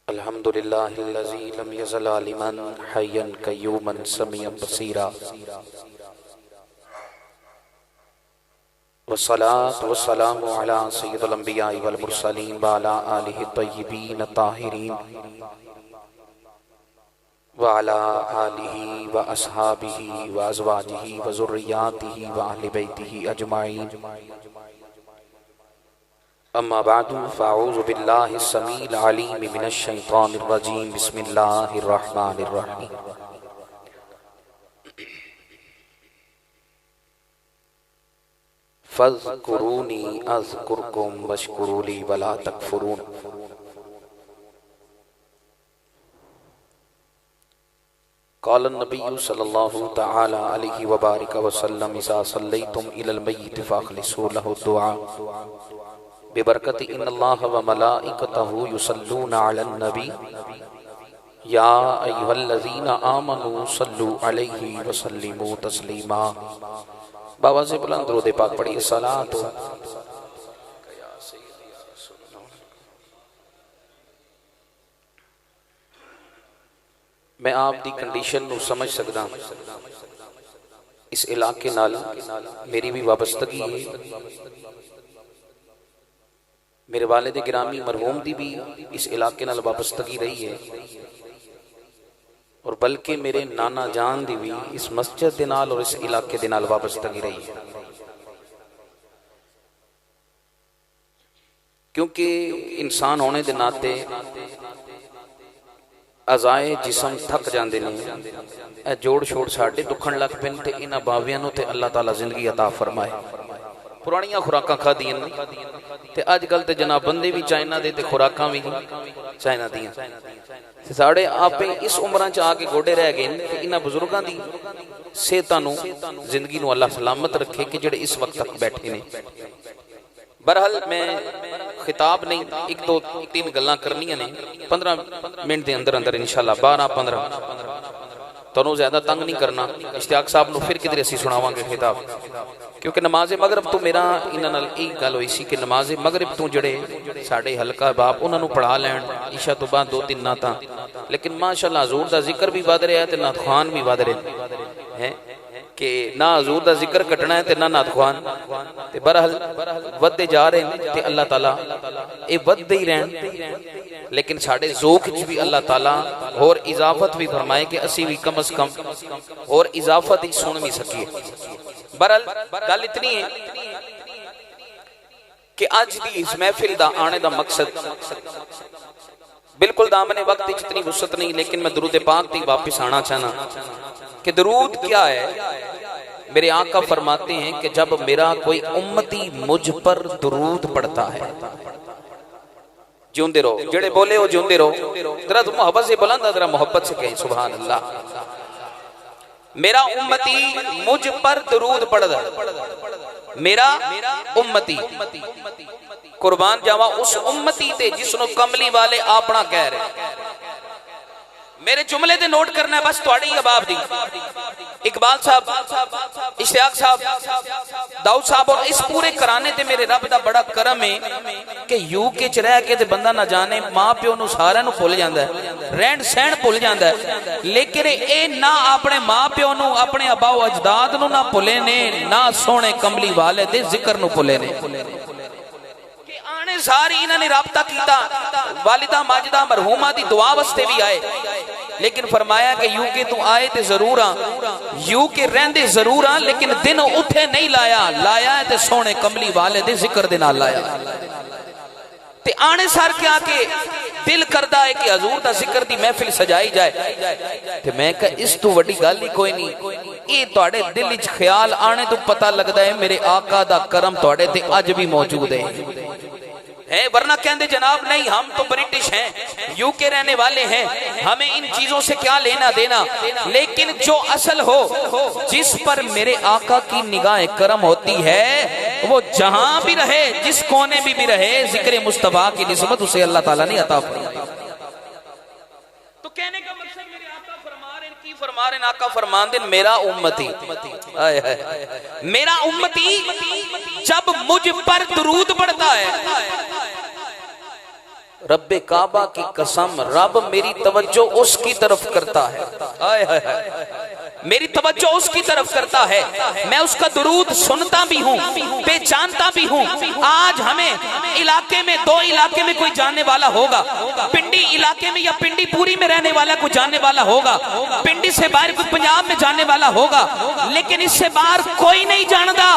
अल्हम्दुलिल्लाहिल्लज़ी lump यज़ल आलिमन हय्यन क़य्यूमन समीअन Basira वस्सलातु वस्सलामु अला सय्यिदिल अंबियाइ वल मुरसलीन व अला आलिहि तय्यिबीन ताहिरीन व अला आलिहि व अस्हाबिहि व अज़वाजिहि व ज़ुर्रिय्यातिहि व अहलि बैतिहि अजमाइन। अम्मा बादु फ़अऊज़ु बिल्लाहि अस्समीइल अलीम मिनश शैतानिर रजीम। बिस्मिल्लाहिर रहमानिर रहीम। फ़ज़्कुरूनी अज़्कुरकुम वश्कुरूली वला तकफ़ुरून। क़ाल नबिय्यु सल्लल्लाहु तआला अलैहि व बारिक व सल्लम इज़ा सल्लैतुम इलल मय्यित फ़अख़लिसू लहु दुआ बिबरकति इन्नल्लाह व मलाइकतहु युसल्लूना अलन नबी या अय्युहल्लज़ीना आमनू सल्लू अलैहि व सल्लिमू तस्लीमा। बाबा से बुलंद दुरूद पाक पढ़िए। सलात मैं आप दी कंडीशन नू समझ सकदा। इस इलाके नाल मेरी भी वाबस्तगी है, मेरे वालिद गिरामी मरहूम दी भी इस इलाके नाल वाबस्तगी रही है, और बल्कि मेरे नाना जान दी भी इस मस्जिद दे नाल और इस इलाके दे नाल वाबस्तगी रही है। क्योंकि इंसान होने दे नाते अज़ाए जिसम थक जाते हैं, जोड़ छोड़ साढ़े दुखन लग पे, इन्होंने बावियां ते अल्लाह ताला जिंदगी अता फरमाए। पुरानिया खुराकां खादियां ने ते अजकल ते जनाब बंदे भी चाइना दे ते खुराकां भी चाइना दियां। साढ़े आपे इस उम्र च आके गोडे रह गए ते इन्हां बुजुर्गां दी सेहतां नूं जिंदगी नूं अल्लाह सलामत रखे कि जिहड़े इस वक्त तक बैठे ने। बहरहाल मैं खिताब नहीं, एक दो तीन गल्लां करनियां ने 15 मिनट के अंदर अंदर इंशाअल्लाह 12-15 तुहानूं ज्यादा तंग नहीं करना। इश्तियाक साहब नूं फिर किधरे असीं सुणावांगे खिताब, क्योंकि नमाज मगरब तो मेरा इन्हां नाल एक गल होई सी कि नमाज मगरब तो जिहड़े साडे हलका बाप उन्हां नूं पढ़ा लैण ईशा तो बाद 2-3 नातां, लेकिन माशाअल्लाह हजूर दा जिक्र भी वध रहा है ते नात ख़ुरान भी वध रहे हैं कि ना हजूर दा जिक्र कटना है ते ना नात ख़ुरान ते बहरहाल वधदे जा रहे हैं ते अल्लाह ताला ये वधदे ही रहन। लेकिन साडे ज़ौक़ च भी अल्लाह ताला और इजाफत भी फरमाए कि असी भी कम अज कम और इजाफत ही सुन भी सकिए। बहरहाल गल इतनी है कि अज दी इस महफिल दा आने दा मकसद बिल्कुल दामने वक्त इतनी वुसअत नहीं, लेकिन मैं दुरूद पाक ती वापस आना चाहना कि दुरूद क्या है। मेरे आका फरमाते हैं कि जब मेरा कोई उम्मती मुझ पर दुरूद पढ़ता है, जिंदे रहो, जेड़े बोले हो जिंदे रहो, जरा तुम मोहब्बत से बुलंद, जरा मोहब्बत से कहें सुभान अल्लाह। मेरा उम्मती मुझ पर दुरूद पढ़दा, मेरा उम्मती कुर्बान जावा उस उम्मती ते जिसनु कमली वाले अपना कह रहे। मेरे जुमले ते नोट करना है बस तुहाडी अबाब दी। इकबाल साहब, इश्तियाक साहब, दाऊद साहब और इस पूरे घराने ते मेरे रब दा बड़ा करम है कि यूके च रह के ते बंदा ना जाने मां प्यो नूं सारिआं नूं भुल जांदा है, रहन सहन भुल जांदा है, लेकिन ए ना अपने मां प्यो नूं अपने अबाओ अजदाद नूं ना भुले ने, ना सोहणे कमली वाले दे जिक्र नूं भुले ने। सारी इन्होंने राबता किया, वालिदा माजिदा मरहूमा दी दुआ वास्ते भी आए, लेकिन फरमाया कि यूके तू आए ते जरूर आ, यूके रहंदे जरूर आ, लेकिन दिन उठे नहीं लाया, लाया है ते सोने कमली वाले दे जिक्र दे नाल लाया। ते आने सार क्या के दिल करदा है कि हजूर दा जिक्र दी महफिल सजाई जाए, ते मैं कहा इस तू वड्डी गल ही कोई नहीं। ये तुहाडे दिल विच ख्याल आने तो पता लगदा है मेरे आका दा करम तुहाडे ते अज भी मौजूद है, वरना कहते जनाब नहीं हम तो ब्रिटिश हैं, यूके रहने वाले हैं, हमें इन चीजों से क्या लेना देना। लेकिन जो असल हो, जिस पर मेरे आका की निगाह करम होती है, वो जहां भी रहे, जिस कोने में भी रहे, जिक्र मुस्तफा की निस्बत उसे अल्लाह ताला ने अता फरमाई। तो कहने का मकसद मेरे आका फरमा रहे की फरमा रहे, आका फरमान दे मेरा उम्मती, मेरा उम्मती जब मुझ पर दुरूद पढ़ता है रब्बे काबा की कसम, रब मेरी तवज्जो उसकी तरफ करता है, आए हाय हाय, मेरी तवज्जो उसकी तरफ करता है, मैं उसका दुरूद सुनता भी हूँ, पहचानता भी हूँ। आज हमें इलाके में, दो इलाके में कोई जानने वाला होगा, पिंडी इलाके में या पिंडी पूरी में रहने वाला कोई जानने वाला होगा, पिंडी से बाहर कोई पंजाब में जानने वाला होगा, लेकिन इससे बाहर कोई नहीं जानता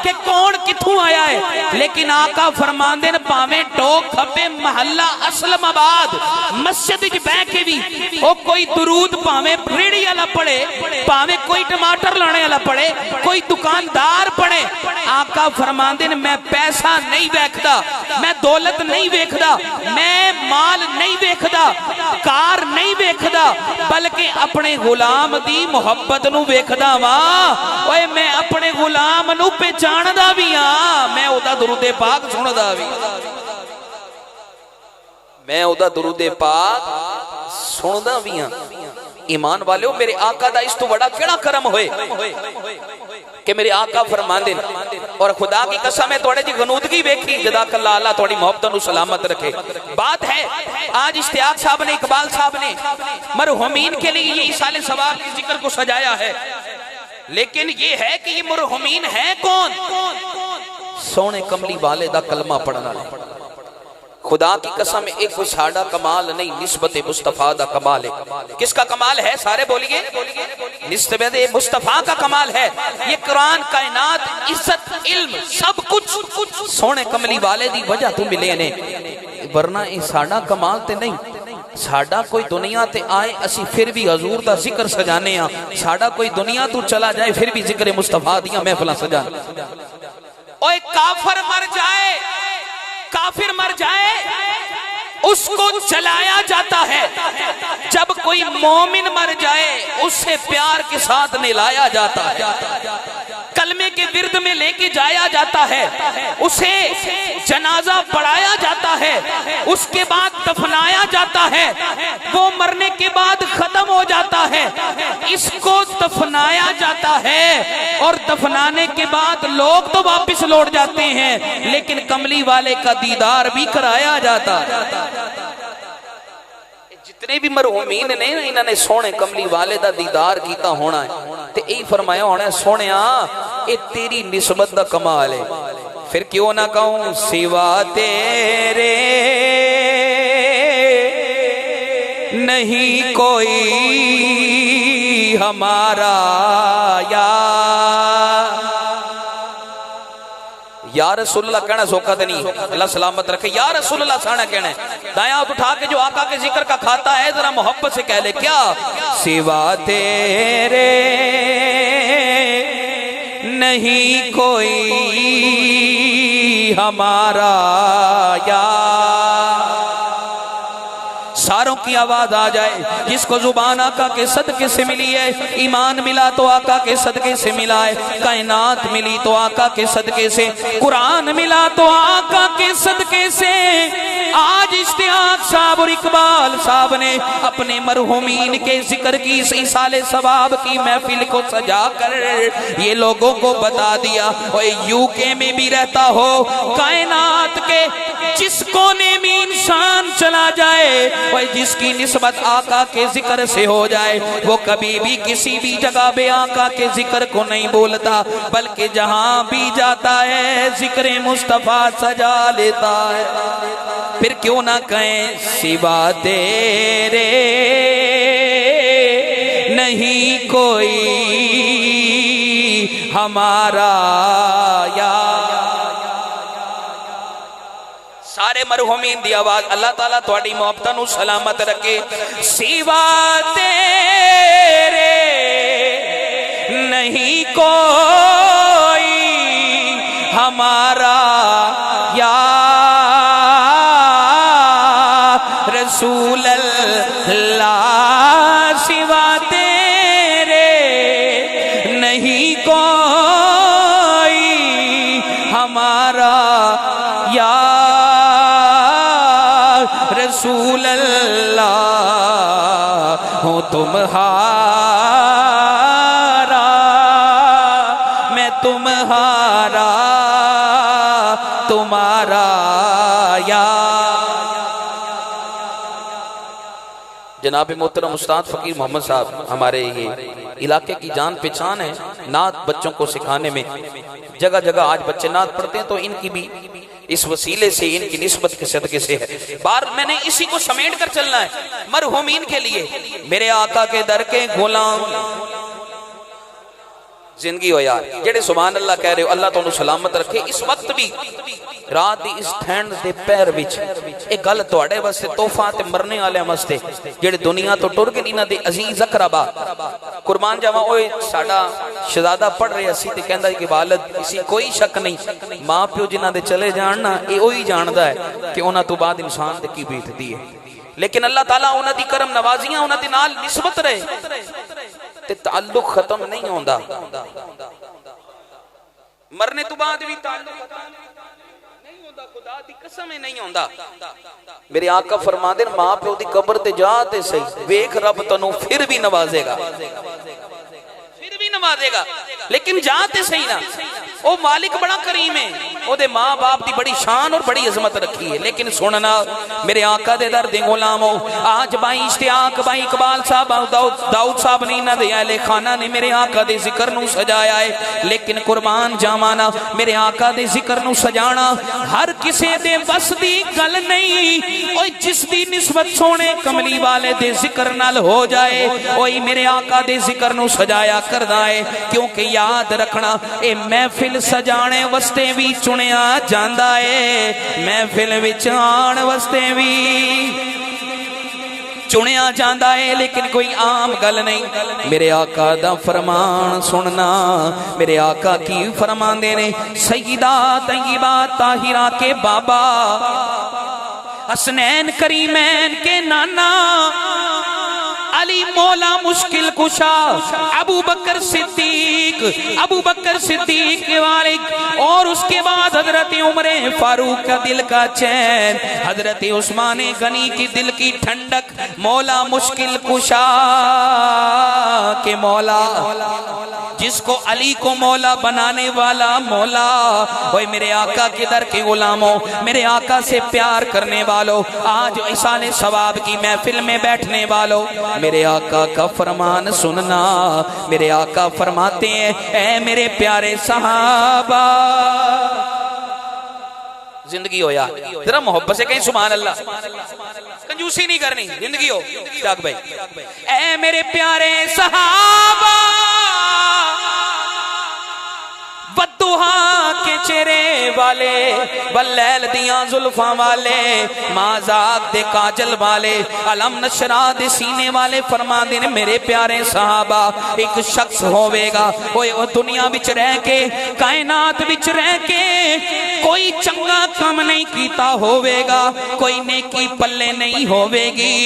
कि कौन किथों आया है। लेकिन आका फरमांदे ने भावें टोक खब्बे महल्ला असलमाबाद मस्जिद विच बह के भी ओ कोई दुरूद भावें रेड़ी वाला पढ़े, भावें कोई टमाटर लाने वाला पढ़े, कोई दुकानदार पढ़े, आका फरमांदे ने मैं पैसा नहीं वेखदा, मैं दौलत नहीं वेखदा, मैं माल नहीं वेखदा, कार नहीं वेखदा, बल्कि अपने गुलाम दी मोहब्बत नू वेखदा वा। ओए मैं अपने गुलाम नू पहचानदा भी हां, मैं ओदा दुरूदे पाक सुनदा भी, मैं ओदा दुरूदे पाक सुनदा भी हां। ईमान वाले, मेरे आका दा इस तो बड़ा केड़ा करम होए कि मेरे आका फरमांदे, और खुदा की कसम है थोड़े जी गनूदगी वेखी, जज़ाकल्लाह, अल्लाह थोड़ी मोहब्बत नू सलामत रखे। बात है आज इश्तियाक साहब ने, इकबाल साहब ने मरहुमीन के लिए ये इसाले सवाब के जिक्र को सजाया है, लेकिन ये है कि ये मरहुमीन है कौन? सोने कमली वाले दा कलमा पढ़ना। खुदा की कसम एक कोई साड़ा कमाल नहीं, निस्बत मुस्तफा दा कमाल है। किसका कमाल है? सारे बोलिए, निस्बत मुस्तफा का कमाल है। ये कुरान, कायनात, इज्जत, इल्म सब कुछ सोने कमली वाले दी वजह तो मिले ने, वरना ये साड़ा कमाल ते नहीं। साड़ा कोई दुनिया ते आए असी फिर भी हजूर दा जिक्र सजाने आ, साड़ा कोई दुनिया तू चला जाए फिर भी जिक्र मुस्तफा दियां महफिलां सजाने। ओए काफिर मर जाए, काफिर मर जाए उसको जलाया जाता है, जब कोई मोमिन मर जाए उससे प्यार के साथ निलाया जाता है, कलमे के विर्द में लेके जाया जाता है, उसे जनाजा पढ़ाया जाता है, उसके बाद दफनाया जाता है, वो मरने के बाद खत्म हो जाता है। इसको दफनाया जाता है और दफनाने के बाद लोग तो वापस लौट जाते हैं, लेकिन कमली वाले का दीदार भी कराया जाता है। जितने भी मरहुमीन ने इन्होंने सोने कमली वाले दा दीदार कीता होना है, ते यही फरमाया होना है, सोनिया ये तेरी निस्बत दा कमाल है। फिर क्यों ना कहूं सिवा तेरे नहीं कोई हमारा या रसूलुल्लाह कहना सौखा तो नहीं, अल्लाह सलामत रखे। या रसूलुल्लाह साना कहना है, दाया उठा के जो आका के जिक्र का खाता है जरा मोहब्बत से कह ले, क्या सिवा तेरे नहीं कोई हमारा या। सारों की आवाज आ जाए, जिसको जुबान आका के सदके से मिली है, ईमान मिला तो आका के सदके से मिला है, कायनात मिली तो आका के सदके से, कुरान मिला तो आका के सदके से। आज इश्तियाक साहब और इकबाल साहब ने अपने मरहुमीन के जिक्र की इस साले सवाब की महफिल को सजा कर ये लोगों को बता दिया। और यूके में भी रहता हो, कायनात के जिस कोने में इंसान चला जाए, और जिसकी निस्बत आका के जिक्र से हो जाए, वो कभी भी किसी भी जगह पे आका के जिक्र को नहीं बोलता, बल्कि जहां भी जाता है जिक्र मुस्तफा सजा लेता है। फिर क्यों ना कहें सिवा तेरे नहीं कोई हमारा या। सारे मरहुमीन दी आवाज, अल्लाह ताला तुहाडी मोहब्बत नू सलामत रखे। सिवा तेरे नहीं कोई हमारा या रसूल अल्लाह, सिवा तेरे नहीं कोई हमारा या रसूल अल्लाह, हो तुम्हारा मैं तुम्हारा तुम्हारा या। जनाब मोहतरम उस्ताद फ़कीर मोहम्मद साहब हमारे ये इलाके की जान पहचान है नात बच्चों को सिखाने में। जगह जगह आज बच्चे नात पढ़ते हैं, तो इनकी भी इस वसीले से, इनकी निस्बत के सदके से है। बार मैंने इसी को समेट कर चलना है मरहूमीन के लिए। मेरे आका के दर के गुलाम जिंदगी हो यार, जेड़े सुभान अल्लाह कह रहे हो, अल्लाह तुहानू सलामत रखे। इस वक्त भी रात दी इस ठंड दे पैर विच एक गल तुहाडे वास्ते तोहफा ते मरने वाले वास्ते, जेड़े दुनिया तो टुर गए, इन्हां दे अजीज अकरबा कुर्बान जावा। ओए साडा शहजादा पढ़ रहा सी ते कहंदा कि वालिद इसी कोई शक नहीं, मां प्यो जिन्हां दे चले जाण ना, ये ओही जानदा है कि उन्हां तो बाद इंसान ते की बीतदी है। लेकिन अल्लाह ताला उन्हां दी करम नवाजियां उन्हां दे नाल निस्बत रहे ते ताल्लुक खत्म नहीं होंदा। मरने तो बाद भी ताल्लुक नहीं होंदा, खुदा दी कसम है नहीं होंदा। मेरे आका फरमांदे मां प्यो दी कब्र ते जा ते सही, वेख रब तन्नू फिर भी नवाजेगा, फिर भी नवाजेगा, लेकिन जा ते सही ना। ओ मालिक बड़ा करीम है, ओदे मां बाप दी बड़ी शान और बड़ी अजमत रखी है। लेकिन सुनना मेरे आका दे दर दे गुलामो, आज भाई इश्तियाक भाई इकबाल साहब दाऊद साहब ने इन्हां दे अहले खाना ने मेरे आका दे जिक्र नू सजाया है। लेकिन कुर्बान जावाना मेरे आका दे जिक्र नू सजाना हर किसी दे बस दी गल नहीं। ओए जिस दी निस्बत सोने कमली वाले दे जिक्र नाल हो जाए, ओए मेरे आका दे जिक्र नू सजाया करदा है। क्योंकि याद रखना ए महफिल सजाने वस्ते भी चुनिया जांदा है, महफिल विच आण वस्ते भी चुनिया जांदा है, लेकिन कोई आम गल नहीं। मेरे आका दा फरमान सुनना, मेरे आका की फरमांदे ने, सईदा तय्यबा ताहिरा के बाबा, हसनैन करीमैन के नाना, अली मौला मुश्किल कुशा, अबू बकर सिद्दीक के वालिद, और उसके बाद हजरत उमर फारूक का दिल का चैन, हजरत उस्मान गनी की दिल की ठंडक, मौला मुश्किल कुशा के मौला, जिसको अली को मौला बनाने वाला मौला। ओए मेरे आका के दर के गुलामों, मेरे आका से प्यार करने वालों, आज इसाले सवाब की महफिल में बैठने वालों, मेरे आका का फरमान सुनना। मेरे आका फरमाते हैं, ऐ मेरे प्यारे सहाबा, जिंदगी हो यार जरा मोहब्बत से कहीं सुभान अल्लाह, कंजूसी नहीं करनी, जिंदगी हो जाग भाई। ऐ मेरे प्यारे सहाबा, बद्दुहा के चेहरे वाले, बल्लैल दियां जुल्फां वाले, माज़ाक दे काजल वाले, अलम नशरा दे सीने वाले फरमांदे ने, मेरे प्यारे सहाबा, एक शख्स होवेगा, ओए ओ दुनिया विच रह के, कायनात विच रह के कोई चंगा काम नहीं कीता होवेगा, कोई नेकी पल्ले नहीं होवेगी,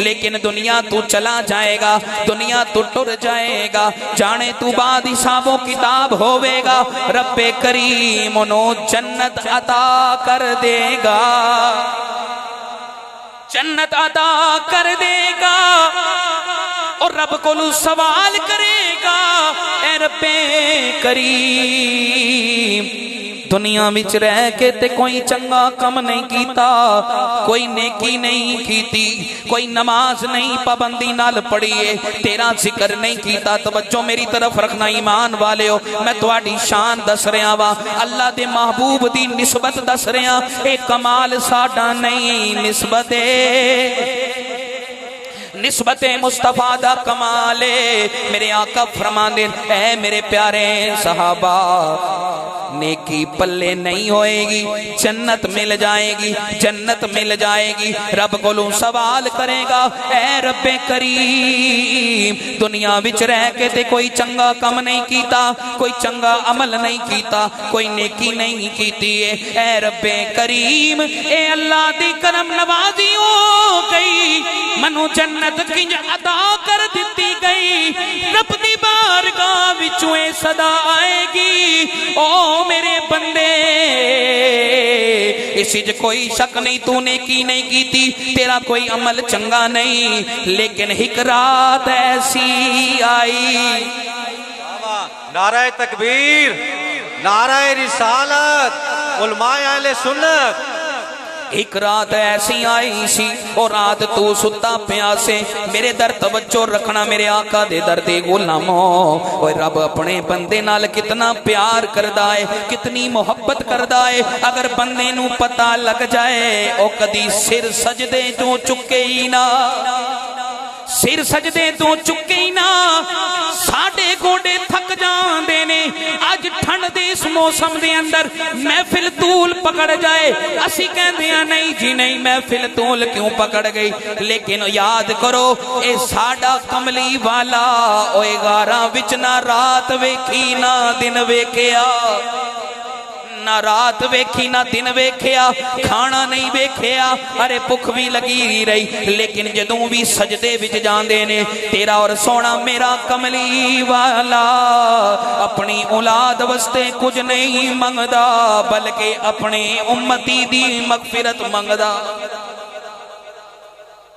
लेकिन दुनिया तू चला जाएगा, दुनिया तू टुर जाएगा, जाने तू बाद हिसाबो किताब होवेगा, रब्बे करीम नो जन्नत अता कर देगा, जन्नत अता कर देगा, और रब को सवाल करेगा, ए रब्बे करीम दुनिया विच रह के ते कोई चंगा कम नहीं कीता, कोई नेकी नहीं कीती, कोई नमाज नहीं पाबंदी नाल पढ़ी है, तेरा जिक्र नहीं कीता। तवज्जो मेरी तरफ रखना ईमान वाले हो, मैं तुहाडी शान दस रहा वा, अल्लाह दे महबूब दी निस्बत दस रहा, एक कमाल साडा नहीं, निस्बत मुस्तफा दा कमाले। मेरे आका फरमांदे, ऐ मेरे प्यारे सहाबा, नेकी पल्ले नहीं होएगी, जन्नत मिल जाएगी, जन्नत मिल जाएगी, रब कोलों सवाल करेगा, ऐ रब्बे करीम दुनिया विच रह के ते कोई चंगा कम नहीं कीता, कोई चंगा अमल नहीं कीता, कोई नेकी नहीं कीती है, ऐ रब्बे करीम ए अल्लाह दी करम नवाजी हो गई, मनु जन्नत किंज अदा कर दिती गई, रब दी बारगाह विचों ए सदा आएगी, ओ मेरे बंदे इस कोई शक नहीं, तूने की नहीं की थी, तेरा कोई अमल चंगा नहीं, लेकिन एक रात ऐसी आई। नाराए तकबीर, नाराए रिसालत, उलमाए अहले सुन्नत, एक रात ऐसी आई सी और रात तू सुता पिया से मेरे दर तवज्जो रखना मेरे आका दे दर दे गुलामो। और रब अपने बंदे नाल कितना प्यार करदा है, कितनी मोहब्बत करदा है। अगर बंदे नू पता लग जाए ओ कदी सिर सजदे तो चुके ही ना, सिर सजदे तो चुके ही ना। साडे गोडे थक जांदे ने। अज ठंड दे इस मौसम दे अंदर महफिल तूल पकड़ जाए, असी कहंदे आ नहीं जी नहीं महफिल तूल क्यों पकड़ गई। लेकिन याद करो ए साडा कमली वाला ओए गारा विच ना रात वेखी ना दिन वेखिया, ना रात वेखी ना दिन वेखिया, खाना नहीं वेखिया, अरे भुख भी लगी रही। लेकिन जदों भी सजदे विच जांदे ने तेरा और सोना मेरा कमली वाला अपनी औलाद वास्ते कुछ नहीं मंगदा बल्कि अपने उम्मती दी मगफिरत मंगदा,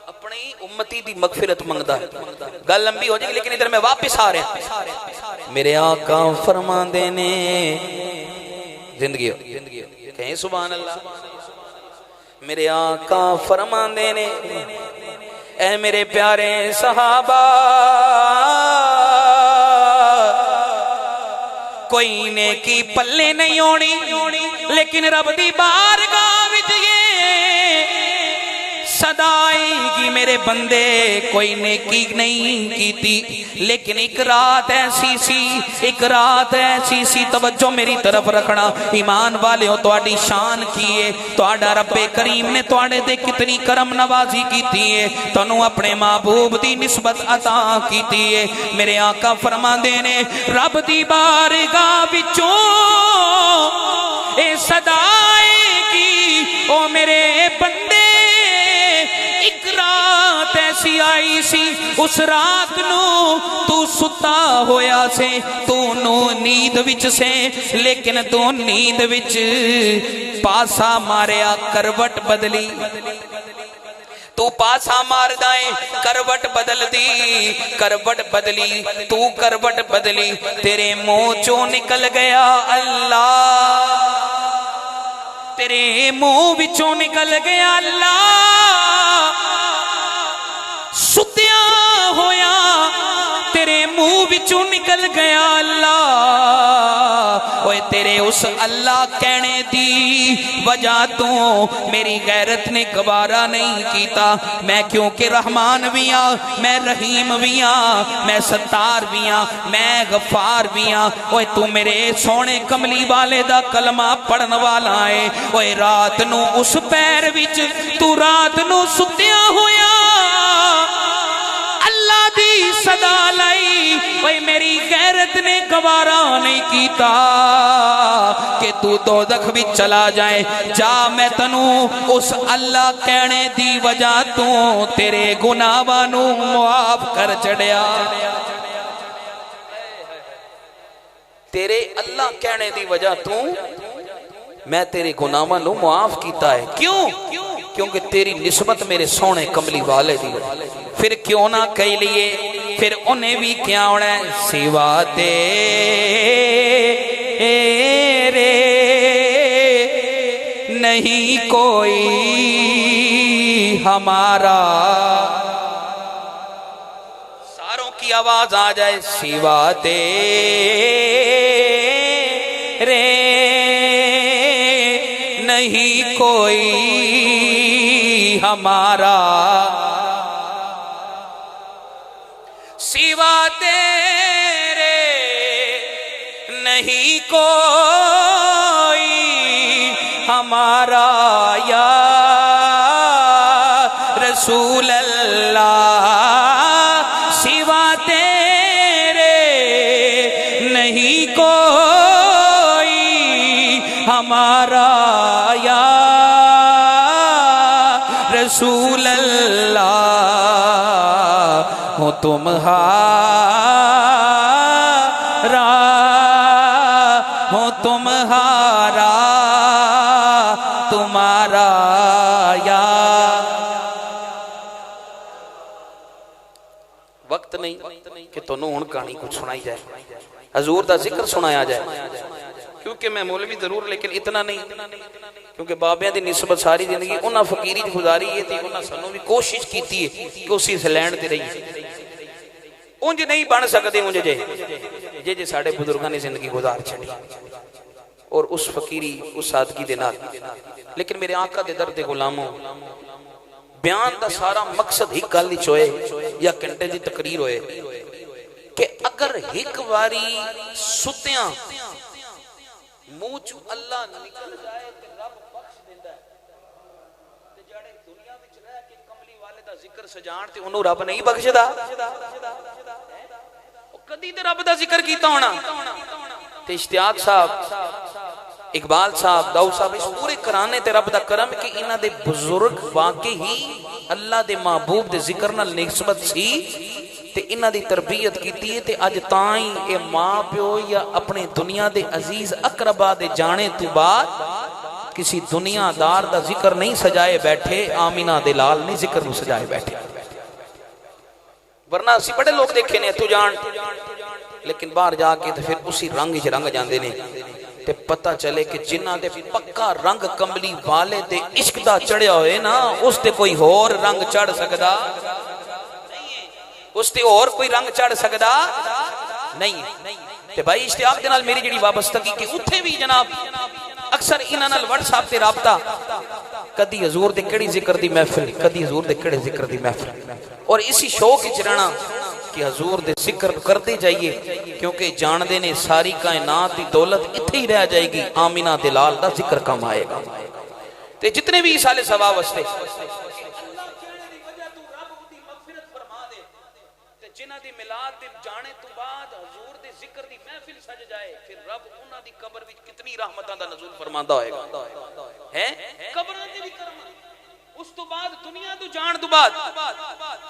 अपनी उम्मती दी मगफिरत मंगदा। गल लंबी हो जाएगी लेकिन इधर मैं वापस आ रहा। मेरे आका फरमांदे ने जिंदगी कहीं सुभान अल्लाह। मेरे आका फरमांदे ने ऐ मेरे प्यारे सहाबा कोई नेकी पल्ले नहीं होनी लेकिन रब दी बारगाह विच ये सदाएगी मेरे बंदे कोई नेकी नहीं कीती। लेकिन एक रात ऐसी सी, एक रात ऐसी सी, तवज्जो मेरी तरफ रखना ईमान वालेओ, तुहाडी शान की है, तुहाडा रब्बे करीम ने तुहाडे ते कितनी करम नवाजी कीती है, तुहानू अपने महबूब दी निस्बत अता कीती है। मेरे आका फरमांदे ने रब दी बारगाह विचों ए सदाएगी ओ मेरे बंदे। एक रात ऐसी आई सी, उस रात नू तू सुता होया से, तू नू नींद विच से, लेकिन तू नींद विच पासा मारिया, करवट बदली, तू पासा मार दाए, करवट बदल दी, करवट बदली, तू करवट बदली, तेरे मुंह चों निकल गया अल्लाह, तेरे मुंह विचों निकल गया अल्लाह। सुत्या होया तेरे मुंह विचों निकल गया अल्लाह। ओए तेरे उस अल्लाह कहने दी वजह तू मेरी गैरत ने गवारा नहीं कीता। मैं क्योंकि रहमान भी हाँ, मैं रहीम भी हाँ, मैं सत्तार भी हाँ, मैं गफार भी हाँ। ओए तू मेरे सोने कमली वाले दा कलमा पढ़न वाला है। ओए रात नू उस पैर विच तू रात नू सुत्या होया अल्लाह दी सदा लाई। ओए मेरी गैरत ने गवारा नहीं कीता कि तू दोज़ख विच चला जाए। जा मैं तनू उस अल्लाह कहने दी वजह तू तेरे गुनाहां नू मुआफ कर छड़िया। तेरे अल्लाह कहने दी वजह तू मैं तेरे गुनाहां नू मुआफ कीता है। क्यों? क्योंकि तेरी निस्बत मेरे सोने कमली वाले दी। फिर क्यों ना कह लिए, फिर उन्हें भी क्या होना है, सिवा तेरे नहीं कोई हमारा। सारों की आवाज आ जाए, सिवा तेरे नहीं कोई हमारा, सिवा तेरे नहीं कोई हमारा या रसूल अल्लाह। सिवा तेरे नहीं कोई हमारा या रसूल अल्लाह। हो तुम्हारा, हो तुम्हारा, तुम्हारा या। वक्त नहीं कि तुहानू हुण कहानी कुछ सुनाई जाए, हजूर दा जिक्र सुनाया जाए। क्योंकि मैं मौलवी जरूर लेकिन इतना नहीं, क्योंकि बाबियां दी निस्बत सारी जिंदगी उन्हां फकीरी च गुजारी है ते उन्हां सानू भी कोशिश कीती है कि उसी लैंड ते रही। उंज नहीं बन सकते उंज जे साडे बुजुर्गां ने जिंदगी गुजार छड़ी और उस फकीरी उस सादगी दे नाल। लेकिन मेरे आका दे दर दे गुलामों, बयान दा सारा मकसद एक गल विच होए या घंटे दी तकरीर होए कि अगर एक बारी सुत्तियां मुंह चो अल्लाह निकल जाए ते रब बख्श दिंदा है, ते जेड़े दुनिया विच रह के कमली वाले दा जिक्र सजान ते उन्होंने रब नहीं बख्शदा। कदी ते रब दा जिक्र कीता होना। ते इश्तियाक साहब, इकबाल साहब, दाऊद साहब, इस पूरे घराने ते रब दा करम कि इन्हां दे बुजुर्ग वाकई ही अल्लाह दे महबूब दे जिक्र नाल निस्बत सी ते इन्हां दी तरबियत कीती है। ते अज तां ही ये मां प्यो या अपने दुनिया दे अजीज अकरबा दे जाने तो बाद किसी दुनियादार दा जिक्र नहीं सजाए बैठे, आमीना दे लाल नहीं जिक्र नूं सजाए बैठे। वरना असी बड़े लोग देखे ने तू जान, लेकिन बाहर जाके तो फिर उसी रंग च रंग जाते ने ते पता चले कि जिन्हां दे पक्का रंग कमली वाले ते इश्क दा चढ़िया होए ना, उस ते कोई होर रंग चढ़ सकदा उस ते और कोई रंग चढ़ सकदा नहीं। ते भाई इश्तियाक दे नाल मेरी जिहड़ी वाबस्तगी कि उत्थे भी जनाब अक्सर इन्हां नाल व्हाट्सएप ते राबता, कदी हजूर दे केड़ी जिक्र दी महफिल, कदी हजूर दे केड़े जिक्र दी महफिल, और इसी शौक विच रहना कि हजूर दे जिक्र करते जाइए, क्योंकि जानते ने सारी कायनात की दौलत इत्थे ही रह जाएगी, आमीना दे लाल दा जिक्र कम आएगा। ते जितने भी साले सवाब वास्ते जिन्हां दी मिलाद दे जाने तो बाद हजूर दे जिक्र दी महफिल सज जाए, फिर रब उन्हां दी कब्र विच कितनी रहमतां दा नज़ूल फरमांदा होएगा है। कब्रां ते भी करम, उस तो बाद दुनिया तो जान तो बाद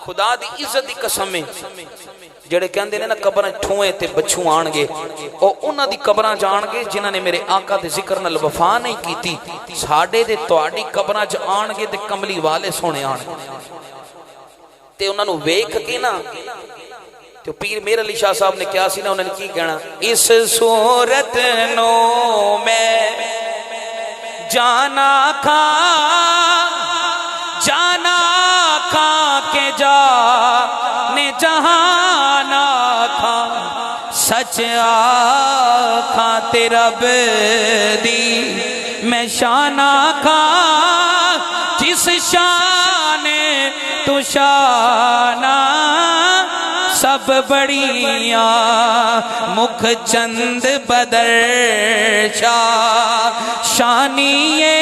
खुदा दी इज्जत दी कसम है, जेड़े कहंदे ने ना कब्रां ठूए ते बच्छू आणगे, ओ उन्हां दी कब्रां जाणगे जिन्हां ने मेरे आका दे जिक्र नाल वफा नहीं कीती। साडे ते तुहाडी कब्रां च आणगे ते कमली वाले सोने आणगे ते उन्हां नूं वेख के ना। तो पीर मेर अली शाह साहब ने क्या सी ना, उन्होंने की कहना, इस सूरत नो मैं जाना खा के जा ने जहाना खा, सच आखा ते रब दी मैं शाना खा, जिस शाने तू शाना सब बढ़िया, मुख चंद बदर शाह शानिए,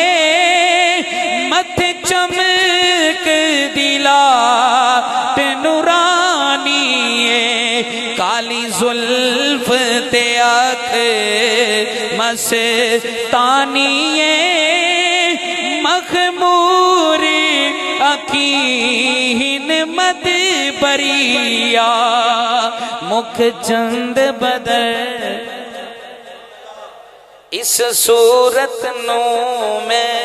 मथे चमक दिला ते नूरानिए, काली जुल्फ ते आँख मस्तानिए, मखमूर अखीन मद बरिया, मुख चंद बदर। इस सूरत नू मैं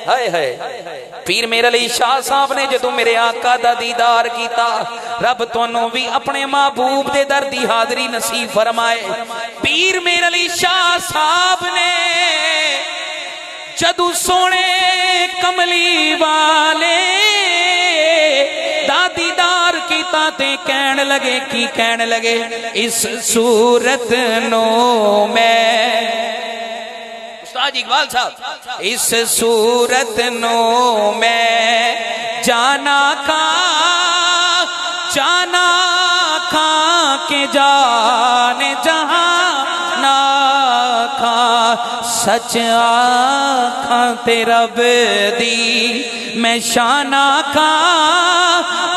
हाय हाय पीर मेरे अली शाह साहब ने जदों मेरे आका दा दीदार कीता, रब तोनों भी अपने महबूब दे दर दी हाजरी नसीब फरमाए। पीर मेरे अली शाह साहब ने जदों सोने कमली वाले दा दीदार कीता ते कहन लगे, की कहन लगे, इस सूरत नो मैं, उस्ताद इकबाल साहब, इस सूरत नो मैं जाना खा के जाने जहां ना खा, सच आखा ते रब दी मैं शाना खा,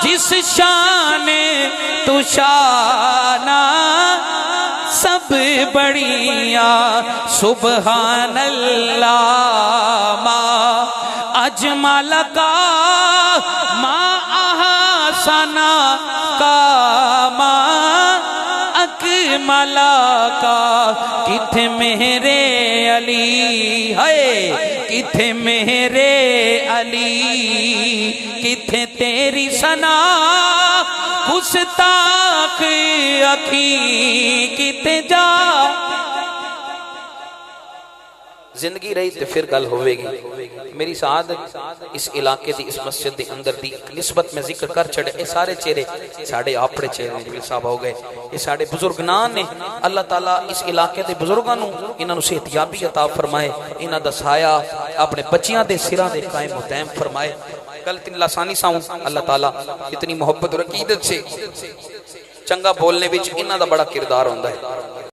जिस शाने तू शाना सब बढ़िया, सुबहान अल्लाह मा अजमल का मा आहसना का मा अकमला का, किथे मेरे अली है, किथे मेरे अली, किथे तेरी सना गुस्ताख अखी, किथे जा जिंदगी रही तो फिर गल होवेगी। मेरी साथ इस इलाके दी इस मस्जिद के अंदर दी निस्बत में जिक्र कर छड़े। ये सारे चेहरे साढ़े अपने चेहरे ने साहब हो गए, ये साढ़े बुजुर्ग नान ने। अल्लाह ताला इस इलाके के बुजुर्गों को इन्हों सेहतयाबी अता फरमाए, इन्हों का साया अपने बच्चियों के सिरों से कायम मुतैम फरमाए। गल इतनी लासानी साऊं अल्लाह ताला इतनी मुहब्बत और अकीदत से चंगा बोलने विच इन्हां दा बड़ा किरदार होंदा है।